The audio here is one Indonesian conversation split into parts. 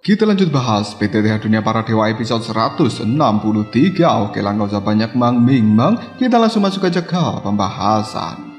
Kita lanjut bahas PTTH Dunia Para Dewa episode 163. Oke lah, gak usah banyak mang. Kita langsung masuk aja ke pembahasan.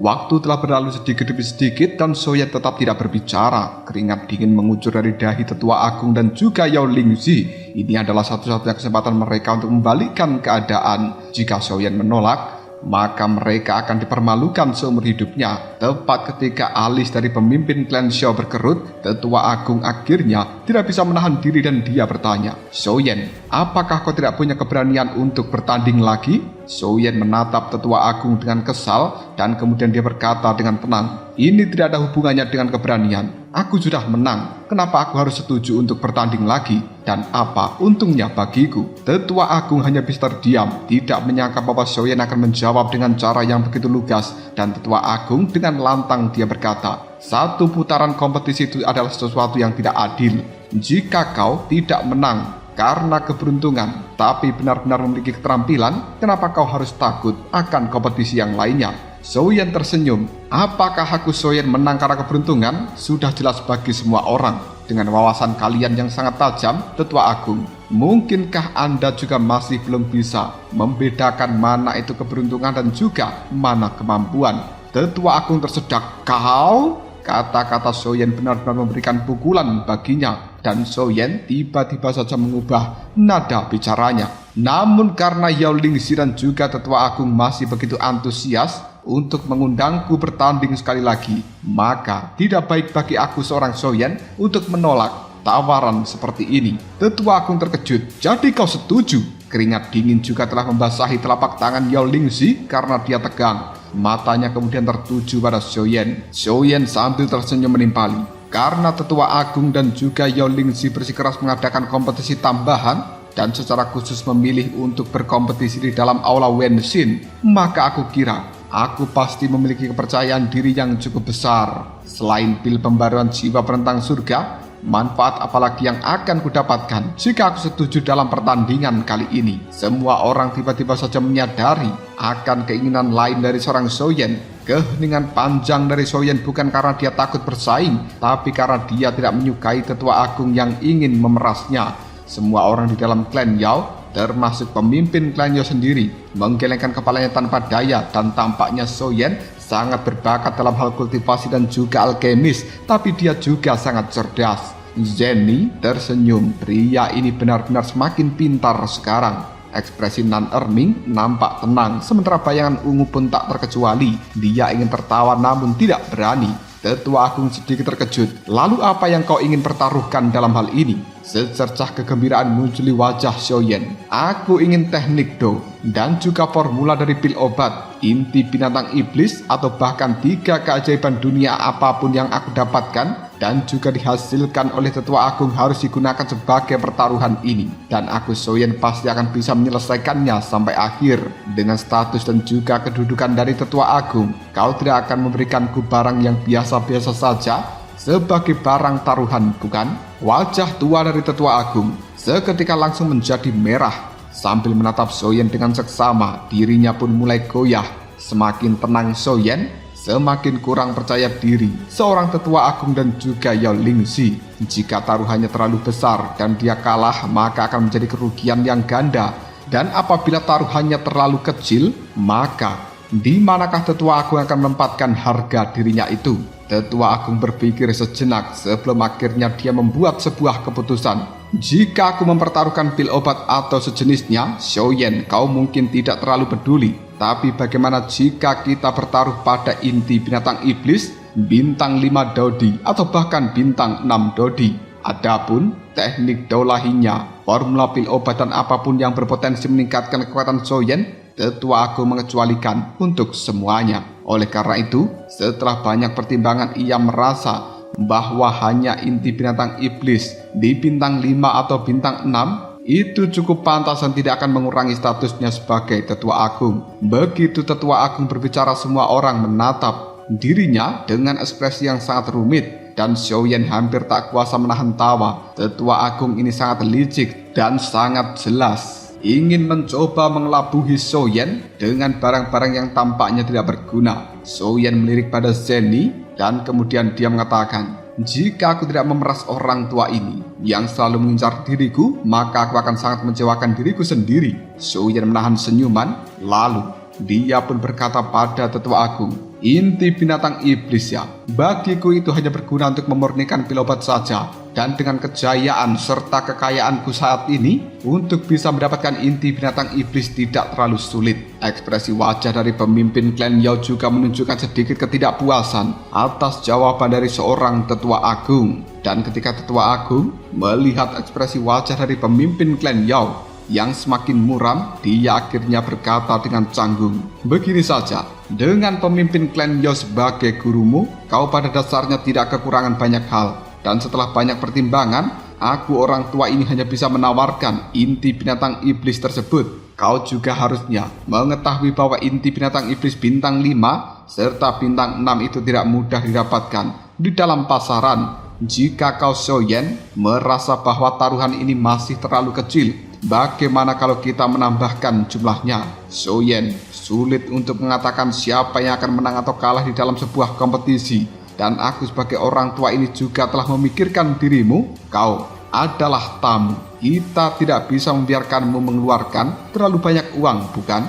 Waktu telah berlalu sedikit demi sedikit dan Soyen tetap tidak berbicara. Keringat dingin mengucur dari dahi tetua agung dan juga Yao Lingzi. Ini adalah satu-satunya kesempatan mereka untuk membalikkan keadaan. Jika Soyen menolak, maka mereka akan dipermalukan seumur hidupnya. Tepat ketika alis dari pemimpin klan Xiao berkerut, tetua agung akhirnya tidak bisa menahan diri dan dia bertanya, "Soyen, apakah kau tidak punya keberanian untuk bertanding lagi?" Soyen menatap tetua agung dengan kesal dan kemudian dia berkata dengan tenang, "Ini tidak ada hubungannya dengan keberanian. Aku sudah menang. Kenapa aku harus setuju untuk bertanding lagi? Dan apa untungnya bagiku?" Tetua agung hanya bisa terdiam, tidak menyangka bahwa Soyen akan menjawab dengan cara yang begitu lugas. Dan tetua agung dengan lantang dia berkata, "Satu putaran kompetisi itu adalah sesuatu yang tidak adil. Jika kau tidak menang karena keberuntungan, tapi benar-benar memiliki keterampilan, kenapa kau harus takut akan kompetisi yang lainnya?" Soyen tersenyum. "Apakah aku Soyen menang karena keberuntungan? Sudah jelas bagi semua orang. Dengan wawasan kalian yang sangat tajam, tetua agung, mungkinkah Anda juga masih belum bisa membedakan mana itu keberuntungan dan juga mana kemampuan?" Tetua agung tersedak. "Kau?" Kata-kata Soyen benar-benar memberikan pukulan baginya. Dan Soyen tiba-tiba saja mengubah nada bicaranya. Namun karena Yao Lingzi dan juga tetua agung masih begitu antusias untuk mengundangku bertanding sekali lagi, maka tidak baik bagi aku seorang Soyen untuk menolak tawaran seperti ini. Tetua agung terkejut. "Jadi kau setuju?" Keringat dingin juga telah membasahi telapak tangan Yao Lingzi karena dia tegang. Matanya kemudian tertuju pada Soyen. Soyen sambil tersenyum menimpali. Karena tetua agung dan juga Yao Lingzi bersikeras mengadakan kompetisi tambahan dan secara khusus memilih untuk berkompetisi di dalam aula Wenshin, maka aku kira aku pasti memiliki kepercayaan diri yang cukup besar. Selain pil pembaruan jiwa penentang surga, manfaat apalagi yang akan kudapatkan jika aku setuju dalam pertandingan kali ini? Semua orang tiba-tiba saja menyadari akan keinginan lain dari seorang Soyen. Keheningan panjang dari Soyen bukan karena dia takut bersaing, tapi karena dia tidak menyukai tetua agung yang ingin memerasnya. Semua orang di dalam klan Yao, termasuk pemimpin klan Yao sendiri, menggelengkan kepalanya tanpa daya dan tampaknya Soyen sangat berbakat dalam hal kultivasi dan juga alkemis, tapi dia juga sangat cerdas. Jenny tersenyum. Pria ini benar-benar semakin pintar sekarang. Ekspresi Nan Erming nampak tenang, sementara bayangan ungu pun tak terkecuali. Dia ingin tertawa namun tidak berani. Tetua agung sedikit terkejut. "Lalu apa yang kau ingin pertaruhkan dalam hal ini?" Secercah kegembiraan muncul di wajah Soyen. "Aku ingin teknik Do dan juga formula dari pil obat, inti binatang iblis, atau bahkan 3 keajaiban dunia apapun yang aku dapatkan dan juga dihasilkan oleh tetua agung harus digunakan sebagai pertaruhan ini. Dan aku Soyen pasti akan bisa menyelesaikannya sampai akhir. Dengan status dan juga kedudukan dari tetua agung, kau tidak akan memberikanku barang yang biasa-biasa saja sebagai barang taruhan, bukan?" Wajah tua dari tetua agung seketika langsung menjadi merah. Sambil menatap Soyen dengan seksama, dirinya pun mulai goyah. Semakin tenang Soyen, semakin kurang percaya diri seorang tetua agung dan juga Yao Lingzi. Jika taruhannya terlalu besar dan dia kalah, maka akan menjadi kerugian yang ganda. Dan apabila taruhannya terlalu kecil, maka di manakah tetua agung akan menempatkan harga dirinya itu? Tetua agung berpikir sejenak sebelum akhirnya dia membuat sebuah keputusan. "Jika aku mempertaruhkan pil obat atau sejenisnya, Soyen, kau mungkin tidak terlalu peduli. Tapi bagaimana jika kita bertaruh pada inti binatang iblis, bintang 5 Dodi, atau bahkan bintang 6 Dodi? Adapun teknik daulahinya, formula pil obat dan apapun yang berpotensi meningkatkan kekuatan Soyen, tetua agung mengecualikan untuk semuanya. Oleh karena itu, setelah banyak pertimbangan ia merasa bahwa hanya inti binatang iblis di bintang 5 atau bintang 6 itu cukup pantas dan tidak akan mengurangi statusnya sebagai tetua agung." Begitu tetua agung berbicara, semua orang menatap dirinya dengan ekspresi yang sangat rumit. Dan Soyen hampir tak kuasa menahan tawa. Tetua agung ini sangat licik dan sangat jelas ingin mencoba mengelabuhi Soyen dengan barang-barang yang tampaknya tidak berguna. Soyen melirik pada Zenny dan kemudian dia mengatakan, jika aku tidak memeras orang tua ini yang selalu mengincar diriku, maka aku akan sangat mengecewakan diriku sendiri. Soyen menahan senyuman, lalu dia pun berkata pada tetua agung, inti binatang iblis ya, bagiku itu hanya berguna untuk memurnikan pil obat saja. Dan dengan kejayaan serta kekayaanku saat ini, untuk bisa mendapatkan inti binatang iblis tidak terlalu sulit. Ekspresi wajah dari pemimpin klan Yao juga menunjukkan sedikit ketidakpuasan atas jawaban dari seorang tetua agung. Dan ketika tetua agung melihat ekspresi wajah dari pemimpin klan Yao yang semakin muram, dia akhirnya berkata dengan canggung, begini saja, dengan pemimpin klan Yao sebagai gurumu, kau pada dasarnya tidak kekurangan banyak hal. Dan setelah banyak pertimbangan, aku orang tua ini hanya bisa menawarkan inti binatang iblis tersebut. Kau juga harusnya mengetahui bahwa inti binatang iblis bintang 5 serta bintang 6 itu tidak mudah didapatkan di dalam pasaran. Jika kau Soyen merasa bahwa taruhan ini masih terlalu kecil, bagaimana kalau kita menambahkan jumlahnya? Soyen sulit untuk mengatakan siapa yang akan menang atau kalah di dalam sebuah kompetisi. Dan aku sebagai orang tua ini juga telah memikirkan dirimu. Kau adalah tamu. Kita tidak bisa membiarkanmu mengeluarkan terlalu banyak uang, bukan?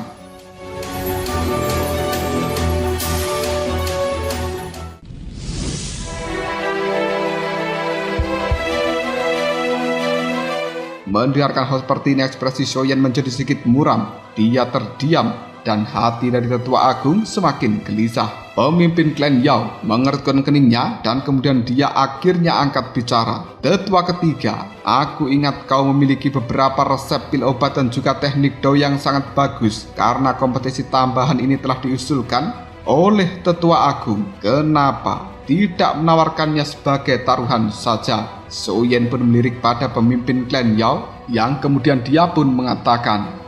Mendengarkan hal seperti ini, ekspresi Soyen menjadi sedikit muram. Dia terdiam dan hati dari tetua agung semakin gelisah. Pemimpin klan Yao mengerutkan keningnya dan kemudian dia akhirnya angkat bicara. Tetua ketiga, aku ingat kau memiliki beberapa resep pil obat dan juga teknik do yang sangat bagus. Karena kompetisi tambahan ini telah diusulkan oleh tetua agung, kenapa tidak menawarkannya sebagai taruhan saja? Soyen pun melirik pada pemimpin klan Yao yang kemudian dia pun mengatakan,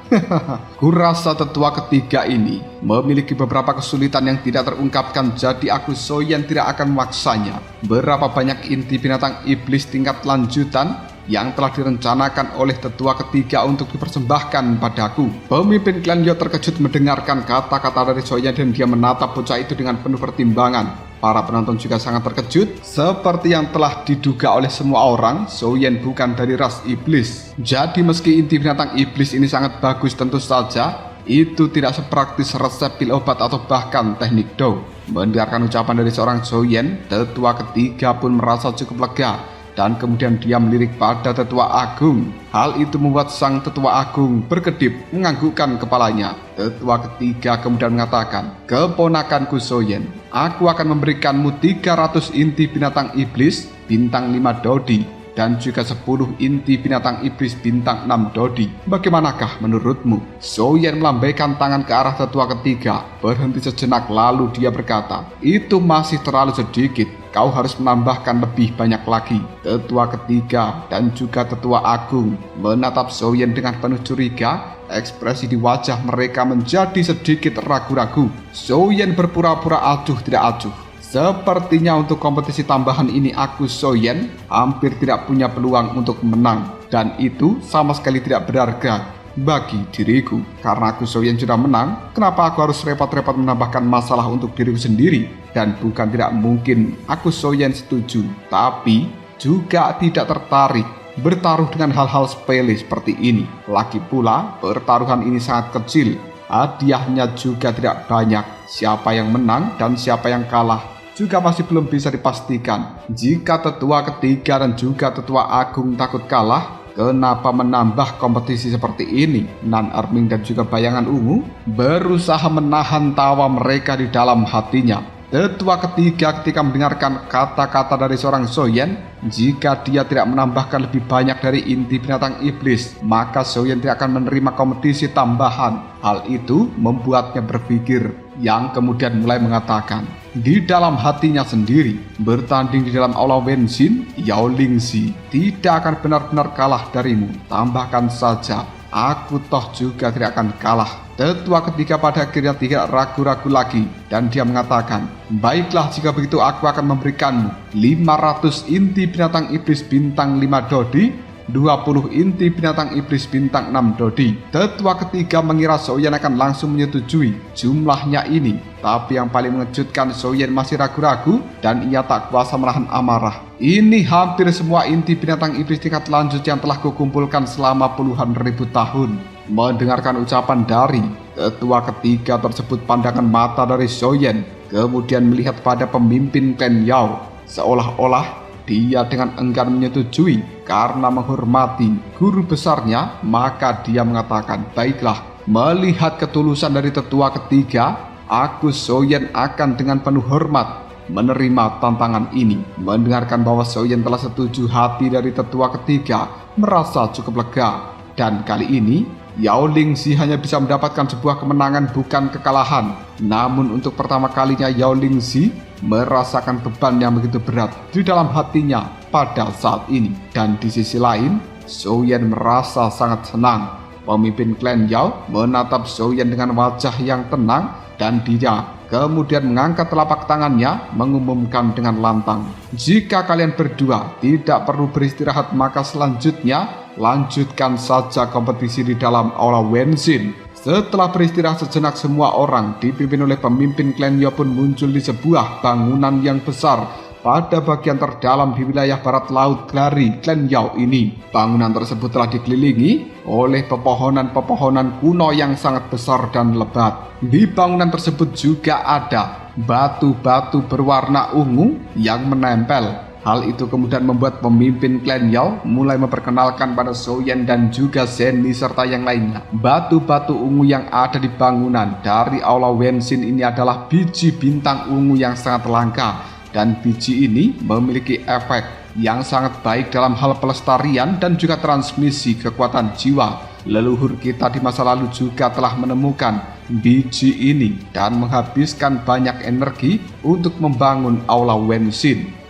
kurasa tetua ketiga ini memiliki beberapa kesulitan yang tidak terungkapkan, jadi aku Soyen tidak akan memaksanya. Berapa banyak inti binatang iblis tingkat lanjutan yang telah direncanakan oleh tetua ketiga untuk dipersembahkan padaku? Pemimpin klan Yao terkejut mendengarkan kata-kata dari Soyen dan dia menatap bocah itu dengan penuh pertimbangan. Para penonton juga sangat terkejut. Seperti yang telah diduga oleh semua orang, Soyen bukan dari ras iblis. Jadi meski inti binatang iblis ini sangat bagus, tentu saja itu tidak sepraktis resep pil obat atau bahkan teknik do. Mendengarkan ucapan dari seorang Soyen, tetua ketiga pun merasa cukup lega. Dan kemudian dia melirik pada tetua agung. Hal itu membuat sang tetua agung berkedip menganggukkan kepalanya. Tetua ketiga kemudian mengatakan, keponakanku Soyen, aku akan memberikanmu 300 inti binatang iblis bintang 5 dodi dan juga 10 inti binatang iblis bintang 6 dodi. Bagaimanakah menurutmu? Soyen melambaikan tangan ke arah tetua ketiga, berhenti sejenak lalu dia berkata, itu masih terlalu sedikit. Kau harus menambahkan lebih banyak lagi. Tetua ketiga dan juga tetua agung menatap Soyen dengan penuh curiga. Ekspresi di wajah mereka menjadi sedikit ragu-ragu. Soyen berpura-pura acuh tidak acuh. Sepertinya untuk kompetisi tambahan ini aku Soyen hampir tidak punya peluang untuk menang. Dan itu sama sekali tidak berharga bagi diriku. Karena aku Soyen sudah menang, kenapa aku harus repot-repot menambahkan masalah untuk diriku sendiri? Dan bukan tidak mungkin aku Soyen setuju, tapi juga tidak tertarik bertaruh dengan hal-hal sepele seperti ini. Lagi pula pertaruhan ini sangat kecil, hadiahnya juga tidak banyak. Siapa yang menang dan siapa yang kalah juga masih belum bisa dipastikan. Jika tetua ketiga dan juga tetua agung takut kalah, kenapa menambah kompetisi seperti ini? Nan Erming dan juga bayangan ungu berusaha menahan tawa mereka di dalam hatinya. Tetua ketiga ketika mendengarkan kata-kata dari seorang Soyen, jika dia tidak menambahkan lebih banyak dari inti binatang iblis, maka Soyen tidak akan menerima kompetisi tambahan. Hal itu membuatnya berpikir, yang kemudian mulai mengatakan di dalam hatinya sendiri, bertanding di dalam aula Wenshin, Yao Lingzi tidak akan benar-benar kalah darimu. Tambahkan saja, aku toh juga tidak akan kalah. Tetua ketiga pada akhirnya tidak ragu-ragu lagi dan dia mengatakan, baiklah jika begitu aku akan memberikanmu 500 inti binatang iblis bintang 5 dodi 20 inti binatang iblis bintang 6 Dodi. Tetua ketiga mengira Soyen akan langsung menyetujui jumlahnya ini, tapi yang paling mengejutkan, Soyen masih ragu-ragu dan ia tak kuasa menahan amarah. Ini hampir semua inti binatang iblis tingkat lanjut yang telah kukumpulkan selama puluhan ribu tahun. Mendengarkan ucapan dari tetua ketiga tersebut, pandangan mata dari Soyen kemudian melihat pada pemimpin klan Yao, seolah-olah dia dengan enggan menyetujui karena menghormati guru besarnya. Maka dia mengatakan, baiklah, melihat ketulusan dari tetua ketiga, aku Soyen akan dengan penuh hormat menerima tantangan ini. Mendengarkan bahwa Soyen telah setuju, hati dari tetua ketiga merasa cukup lega. Dan kali ini Yao Lingzi hanya bisa mendapatkan sebuah kemenangan, bukan kekalahan. Namun untuk pertama kalinya Yao Lingzi merasakan beban yang begitu berat di dalam hatinya pada saat ini. Dan di sisi lain, Soyen merasa sangat senang. Pemimpin klan Yao menatap Soyen dengan wajah yang tenang dan dia kemudian mengangkat telapak tangannya mengumumkan dengan lantang, jika kalian berdua tidak perlu beristirahat, maka selanjutnya lanjutkan saja kompetisi di dalam aula Wenshin. Setelah beristirahat sejenak, semua orang dipimpin oleh pemimpin klan Yao pun muncul di sebuah bangunan yang besar pada bagian terdalam di wilayah barat laut dari klan Yao ini. Bangunan tersebut telah dikelilingi oleh pepohonan-pepohonan kuno yang sangat besar dan lebat. Di bangunan tersebut juga ada batu-batu berwarna ungu yang menempel. Hal itu kemudian membuat pemimpin klan Yao mulai memperkenalkan pada Soyen dan juga Zenny serta yang lainnya. Batu-batu ungu yang ada di bangunan dari aula Wenshin ini adalah biji bintang ungu yang sangat langka, dan biji ini memiliki efek yang sangat baik dalam hal pelestarian dan juga transmisi kekuatan jiwa. Leluhur kita di masa lalu juga telah menemukan biji ini dan menghabiskan banyak energi untuk membangun aula Wenshin.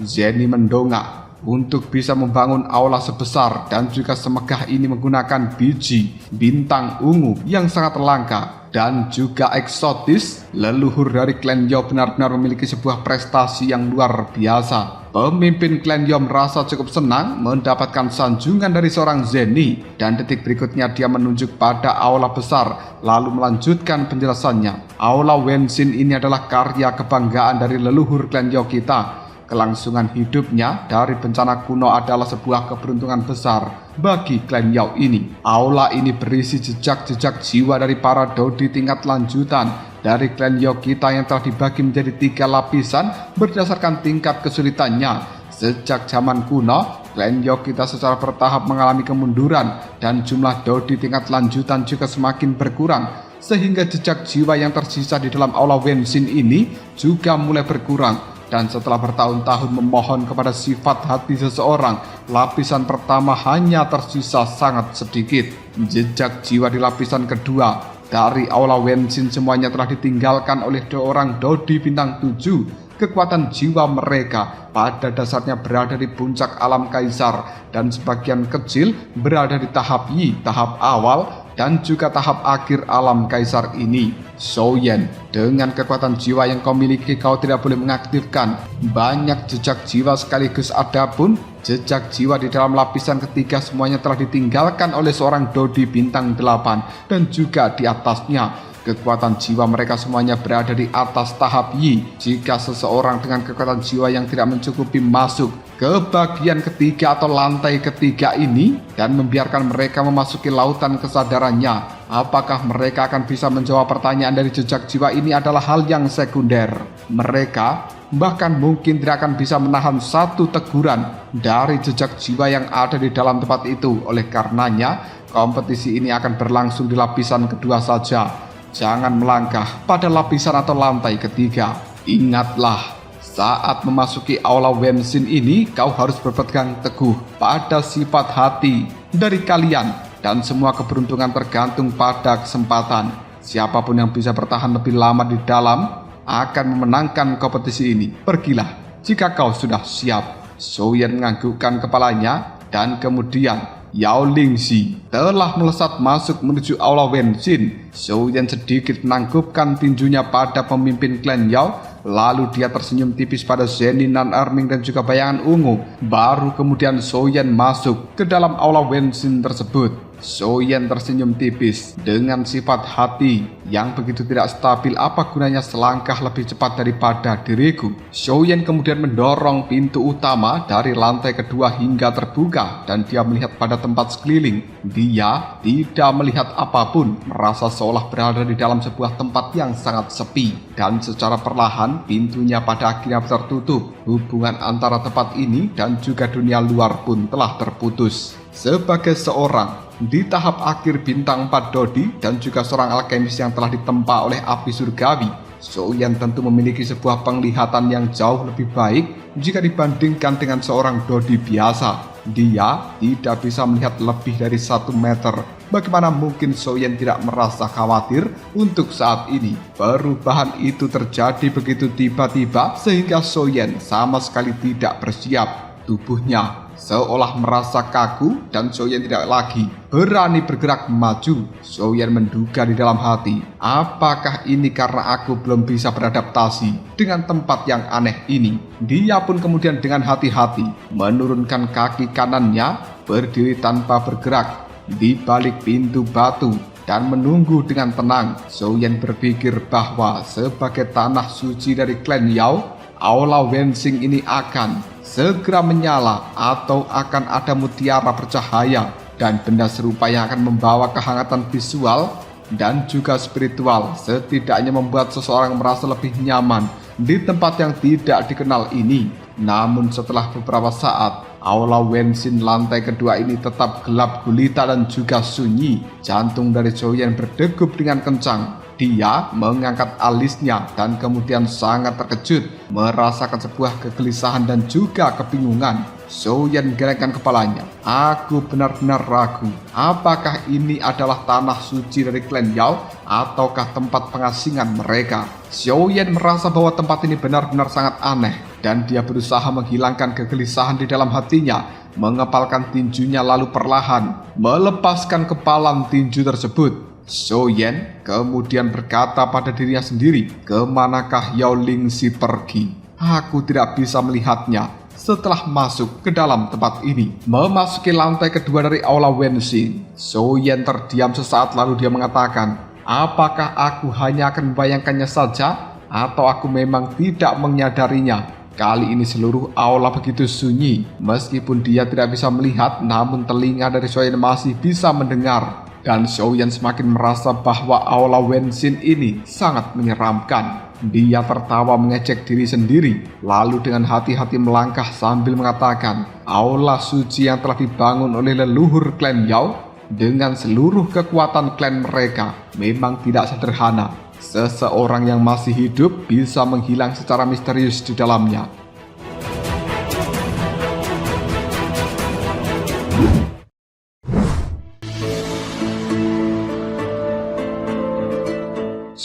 Zenny mendongak untuk bisa membangun aula sebesar dan juga semegah ini menggunakan biji bintang ungu yang sangat langka dan juga eksotis. Leluhur dari klan Yao benar-benar memiliki sebuah prestasi yang luar biasa. Pemimpin klan Yao merasa cukup senang mendapatkan sanjungan dari seorang Zenny, dan detik berikutnya dia menunjuk pada aula besar lalu melanjutkan penjelasannya. Aula Wenshin ini adalah karya kebanggaan dari leluhur klan Yao kita. Kelangsungan hidupnya dari bencana kuno adalah sebuah keberuntungan besar bagi klan Yao ini. Aula ini berisi jejak-jejak jiwa dari para Dodi tingkat lanjutan dari klan Yao kita yang telah dibagi menjadi 3 lapisan berdasarkan tingkat kesulitannya. Sejak zaman kuno, klan Yao kita secara bertahap mengalami kemunduran dan jumlah Dodi tingkat lanjutan juga semakin berkurang, sehingga jejak jiwa yang tersisa di dalam aula Wenshin ini juga mulai berkurang. Dan setelah bertahun-tahun memohon kepada sifat hati seseorang, lapisan pertama hanya tersisa sangat sedikit. Jejak jiwa di lapisan kedua dari aula Wenshin semuanya telah ditinggalkan oleh 2 orang Dodi bintang 7. Kekuatan jiwa mereka pada dasarnya berada di puncak alam kaisar, dan sebagian kecil berada di tahap Yi, tahap awal dan juga tahap akhir alam kaisar ini. Soyen, dengan kekuatan jiwa yang kau miliki, kau tidak boleh mengaktifkan banyak jejak jiwa sekaligus. Adapun jejak jiwa di dalam lapisan ketiga semuanya telah ditinggalkan oleh seorang Dodi bintang 8, dan juga di atasnya kekuatan jiwa mereka semuanya berada di atas tahap Yi. Jika seseorang dengan kekuatan jiwa yang tidak mencukupi masuk ke bagian ketiga atau lantai ketiga ini dan membiarkan mereka memasuki lautan kesadarannya, apakah mereka akan bisa menjawab pertanyaan dari jejak jiwa ini adalah hal yang sekunder. Mereka bahkan mungkin tidak akan bisa menahan satu teguran dari jejak jiwa yang ada di dalam tempat itu. Oleh karenanya, kompetisi ini akan berlangsung di lapisan kedua saja. Jangan melangkah pada lapisan atau lantai ketiga. Ingatlah, saat memasuki aula Wenshin ini, kau harus berpegang teguh pada sifat hati dari kalian, dan semua keberuntungan tergantung pada kesempatan. Siapapun yang bisa bertahan lebih lama di dalam akan memenangkan kompetisi ini. Pergilah jika kau sudah siap. Soyen menganggukkan kepalanya dan kemudian Yao Lingzi telah melesat masuk menuju aula Wenxin. Zhou Yan sedikit menangkupkan tinjunya pada pemimpin klan Yao, lalu dia tersenyum tipis pada Zenin, Nan Erming dan juga bayangan ungu. Baru kemudian Zhou Yan masuk ke dalam aula Wenxin tersebut. Zhou Yan tersenyum tipis. Dengan sifat hati yang begitu tidak stabil, apa gunanya selangkah lebih cepat daripada diriku? Zhou Yan kemudian mendorong pintu utama dari lantai kedua hingga terbuka dan dia melihat pada tempat sekeliling. Dia tidak melihat apapun, merasa seolah berada di dalam sebuah tempat yang sangat sepi. Dan secara perlahan pintunya pada akhirnya tertutup. Hubungan antara tempat ini dan juga dunia luar pun telah terputus. Sebagai seorang di tahap akhir bintang 4 Dodi dan juga seorang alkemis yang telah ditempa oleh api surgawi, Zhou Yan tentu memiliki sebuah penglihatan yang jauh lebih baik jika dibandingkan dengan seorang Dodi biasa. Dia tidak bisa melihat lebih dari 1 meter. Bagaimana mungkin Zhou Yan tidak merasa khawatir untuk saat ini? Perubahan itu terjadi begitu tiba-tiba sehingga Zhou Yan sama sekali tidak bersiap. Tubuhnya seolah merasa kaku dan Zhou Yan tidak lagi berani bergerak maju. Zhou Yan menduga di dalam hati, apakah ini karena aku belum bisa beradaptasi dengan tempat yang aneh ini? Dia pun kemudian dengan hati-hati menurunkan kaki kanannya, berdiri tanpa bergerak di balik pintu batu dan menunggu dengan tenang. Zhou Yan berpikir bahwa sebagai tanah suci dari klan Yao, aula Wenxin ini akan segera menyala atau akan ada mutiara bercahaya dan benda serupa yang akan membawa kehangatan visual dan juga spiritual, setidaknya membuat seseorang merasa lebih nyaman di tempat yang tidak dikenal ini. Namun setelah beberapa saat, aula Wenxin lantai kedua ini tetap gelap gulita dan juga sunyi. Jantung dari Zhou Yan berdegup dengan kencang. Dia mengangkat alisnya dan kemudian sangat terkejut, merasakan sebuah kegelisahan dan juga kebingungan. Zhou Yan gelengkan kepalanya. Aku benar-benar ragu, apakah ini adalah tanah suci dari klan Yao ataukah tempat pengasingan mereka? Zhou Yan merasa bahwa tempat ini benar-benar sangat aneh dan dia berusaha menghilangkan kegelisahan di dalam hatinya, mengepalkan tinjunya lalu perlahan melepaskan kepalan tinju tersebut. Zhou Yan kemudian berkata pada dirinya sendiri, kemanakah Yao Lingzi pergi? Aku tidak bisa melihatnya. Setelah masuk ke dalam tempat ini, memasuki lantai kedua dari aula Wenxin, Zhou Yan terdiam sesaat lalu dia mengatakan, apakah aku hanya akan membayangkannya saja atau aku memang tidak menyadarinya? Kali ini seluruh aula begitu sunyi. Meskipun dia tidak bisa melihat, namun telinga dari Zhou Yan masih bisa mendengar. Dan Zhou Yan semakin merasa bahwa aula Wenxin ini sangat menyeramkan. Dia tertawa mengejek diri sendiri, lalu dengan hati-hati melangkah sambil mengatakan, aula suci yang telah dibangun oleh leluhur klan Yao dengan seluruh kekuatan klan mereka memang tidak sederhana. Seseorang yang masih hidup bisa menghilang secara misterius di dalamnya.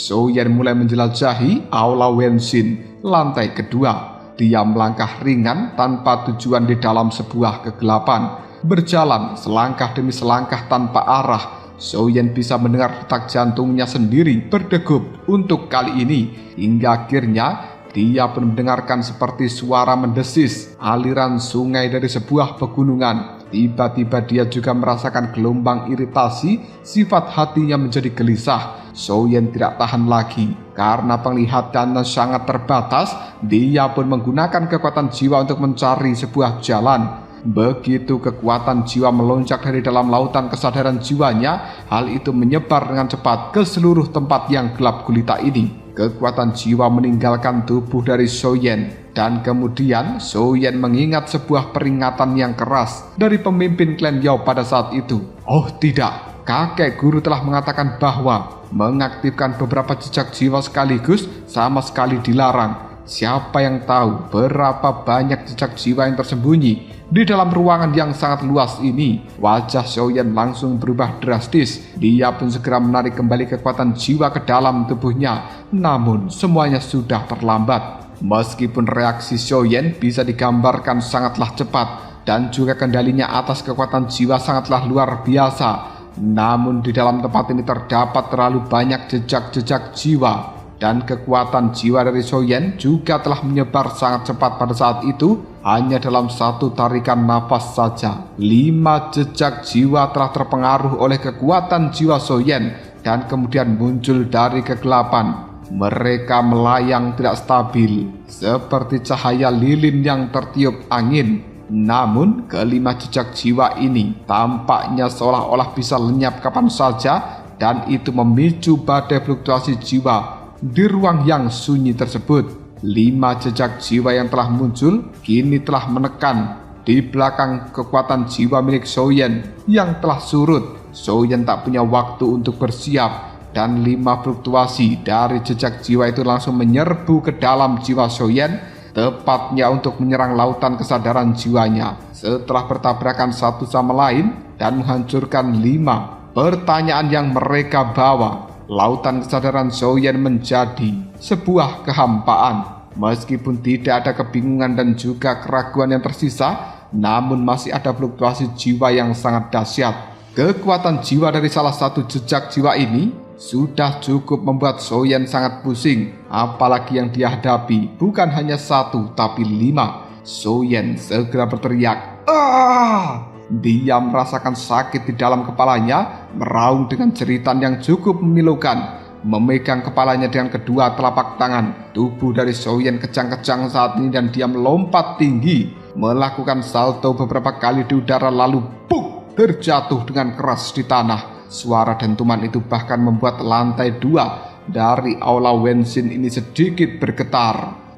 Zhou Yan mulai menjelajahi aula Wenxin lantai kedua. Dia melangkah ringan tanpa tujuan di dalam sebuah kegelapan. Berjalan selangkah demi selangkah tanpa arah. Zhou Yan bisa mendengar detak jantungnya sendiri berdegup untuk kali ini. Hingga akhirnya dia pun mendengarkan seperti suara mendesis aliran sungai dari sebuah pegunungan. Tiba-tiba dia juga merasakan gelombang iritasi, sifat hatinya menjadi gelisah. Zhou Yan tidak tahan lagi. Karena penglihatannya sangat terbatas, dia pun menggunakan kekuatan jiwa untuk mencari sebuah jalan. Begitu kekuatan jiwa melonjak dari dalam lautan kesadaran jiwanya, hal itu menyebar dengan cepat ke seluruh tempat yang gelap gulita ini. Kekuatan jiwa meninggalkan tubuh dari Zhou Yan. Dan kemudian Zhou Yan mengingat sebuah peringatan yang keras dari pemimpin klan Yao pada saat itu. Oh tidak, kakek guru telah mengatakan bahwa mengaktifkan beberapa jejak jiwa sekaligus sama sekali dilarang. Siapa yang tahu berapa banyak jejak jiwa yang tersembunyi di dalam ruangan yang sangat luas ini? Wajah Zhou Yan langsung berubah drastis. Dia pun segera menarik kembali kekuatan jiwa ke dalam tubuhnya. Namun semuanya sudah terlambat. Meskipun reaksi Zhou Yan bisa digambarkan sangatlah cepat dan juga kendalinya atas kekuatan jiwa sangatlah luar biasa. Namun di dalam tempat ini terdapat terlalu banyak jejak-jejak jiwa, dan kekuatan jiwa dari Soyen juga telah menyebar sangat cepat pada saat itu. Hanya dalam satu tarikan nafas saja, 5 jejak jiwa telah terpengaruh oleh kekuatan jiwa Soyen dan kemudian muncul dari kegelapan. Mereka melayang tidak stabil, seperti cahaya lilin yang tertiup angin. Namun kelima jejak jiwa ini tampaknya seolah-olah bisa lenyap kapan saja, dan itu memicu badai fluktuasi jiwa di ruang yang sunyi tersebut. 5 jejak jiwa yang telah muncul kini telah menekan di belakang kekuatan jiwa milik Soyen yang telah surut. Soyen tak punya waktu untuk bersiap, dan 5 fluktuasi dari jejak jiwa itu langsung menyerbu ke dalam jiwa Soyen, tepatnya untuk menyerang lautan kesadaran jiwanya. Setelah bertabrakan satu sama lain dan menghancurkan 5 pertanyaan yang mereka bawa, lautan kesadaran Soyen menjadi sebuah kehampaan. Meskipun tidak ada kebingungan dan juga keraguan yang tersisa, namun masih ada fluktuasi jiwa yang sangat dahsyat. Kekuatan jiwa dari salah satu jejak jiwa ini sudah cukup membuat Soyen sangat pusing, apalagi yang dia hadapi bukan hanya 1 tapi 5. Soyen segera berteriak, "Ah!" Dia merasakan sakit di dalam kepalanya, meraung dengan jeritan yang cukup memilukan. Memegang kepalanya dengan kedua telapak tangan, tubuh dari Soyen kejang-kejang saat ini dan dia melompat tinggi, melakukan salto beberapa kali di udara lalu buk, terjatuh dengan keras di tanah. Suara dentuman itu bahkan membuat lantai 2 dari aula Wenshin ini sedikit bergetar.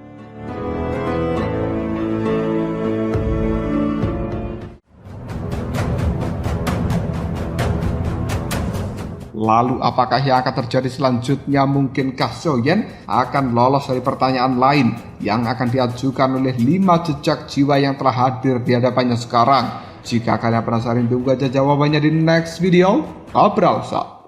Lalu apakah yang akan terjadi selanjutnya? Mungkinkah Soyen akan lolos dari pertanyaan lain yang akan diajukan oleh 5 jejak jiwa yang telah hadir di hadapannya sekarang? Jika kalian penasaran, tunggu aja jawabannya di next video. Abrausa.